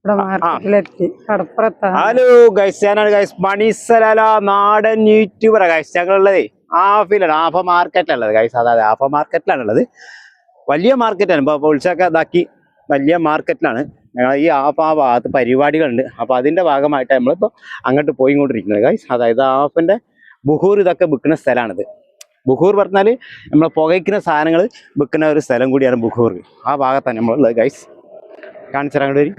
Hello guys, ഞാനാണ് guys മണിസലാല നാടൻ YouTuber guys. ഞങ്ങളുള്ളത് ആഫിലാണ്, ആഫ മാർക്കറ്റിലുള്ളത് guys. അതായത് ആഫ മാർക്കറ്റിലാണുള്ളത്. വലിയ മാർക്കറ്റാണ്. ഇപ്പോൾ ഉത്സവമൊക്കെ ഇതാക്കി വലിയ മാർക്കറ്റിലാണ് ഞങ്ങൾ. ഈ ആഫ ആ ഭാഗത്ത് പരിപാടികളുണ്ട്. അപ്പോൾ അതിൻ്റെ ഭാഗമായിട്ട് നമ്മളിപ്പോൾ അങ്ങോട്ട് പോയിക്കൊണ്ടിരിക്കുന്നത് ഗൈസ്. അതായത് ആഫിൻ്റെ ബുഹൂർ ഇതൊക്കെ വിൽക്കുന്ന സ്ഥലമാണിത്. ബുഹൂർ പറഞ്ഞാൽ നമ്മൾ പുകയ്ക്കുന്ന സാധനങ്ങൾ വിൽക്കുന്ന ഒരു സ്ഥലം കൂടിയാണ് ബുഹൂർ. ആ ഭാഗത്താണ് നമ്മളുള്ളത് ഗൈസ്. കാണിച്ചാൽ അങ്ങോട്ട് വരും.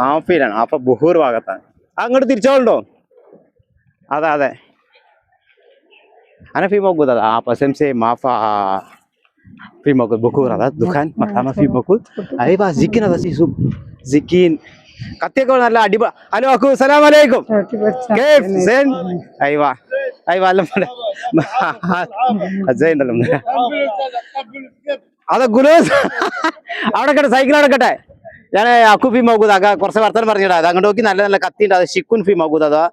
ആഫയിലാണ്, ആഫ ബുഹൂർ ഭാഗത്താണ്. അങ്ങോട്ട് തിരിച്ചോളുണ്ടോ? അതെ അതെ. أنا في موجود هذا आप से माफा في موجود بكور هذا دكان مطعم في موجود. أيوة زكين هذا سيسوب زكين كتير كون الله أديبا. ألو أكو السلام عليكم كيف زين. أيوة أيوة لما زين لما هذا جلوس أودا كده سايكل أودا كده ഞാൻ അക്കു ഫീ മൗകൂദ് കുറച്ച് വർത്തമാനം പറഞ്ഞിടാ. അത് അങ്ങോട്ട് നോക്കി നല്ല നല്ല കത്തിയുണ്ട്. അത് ഷിക്കുൻ ഫീ മൗകൂദ് അതാ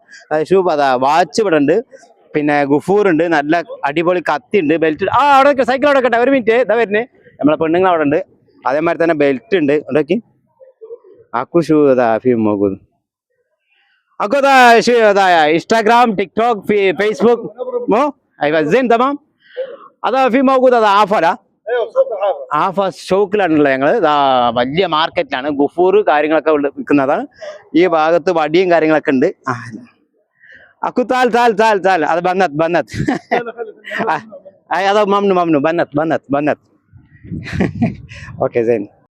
ഷൂബ് അതാ വാച്ച് ഇവിടെ ഉണ്ട്. പിന്നെ ഗുഫൂർ ഉണ്ട്. നല്ല അടിപൊളി കത്തി ഉണ്ട്. ബെൽറ്റ് അവിടെ സൈക്കിൾ അവിടെ കട്ടെ. ഒരു മിനിറ്റ് ഇതാ വരുന്നേ. നമ്മളെ പെണ്ണുങ്ങൾ അവിടെ ഉണ്ട്. അതേമാതിരി തന്നെ ബെൽറ്റ് ഉണ്ട്. നോക്കി അക്കു ഷൂ അതാ ഫീ മൗകൂദ്. അക്കു അതാ അതാ ഇൻസ്റ്റാഗ്രാം ടിക്ടോക്ക് ഫേസ്ബുക്ക് മോ സെയിൻ തമാം അതാ ഫീ മൗകൂദ് അതാ ആഫല ആഫ ഷോക്കിലാണുള്ളത്. ഞങ്ങൾ വലിയ മാർക്കറ്റിലാണ്. ഗുഫൂർ കാര്യങ്ങളൊക്കെ വിൽക്കുന്നതാണ്. ഈ ഭാഗത്ത് വടിയും കാര്യങ്ങളൊക്കെ ഉണ്ട്. അക്കു താൽ താൽ താൽ താൽ അത് ബന്നത്ത് ബന്നത്ത് അതാ മമ്നു മമ്നു ബന്നത്ത് ബന്നത്ത് ബന്നത്ത് ഓക്കെ സെയിൻ.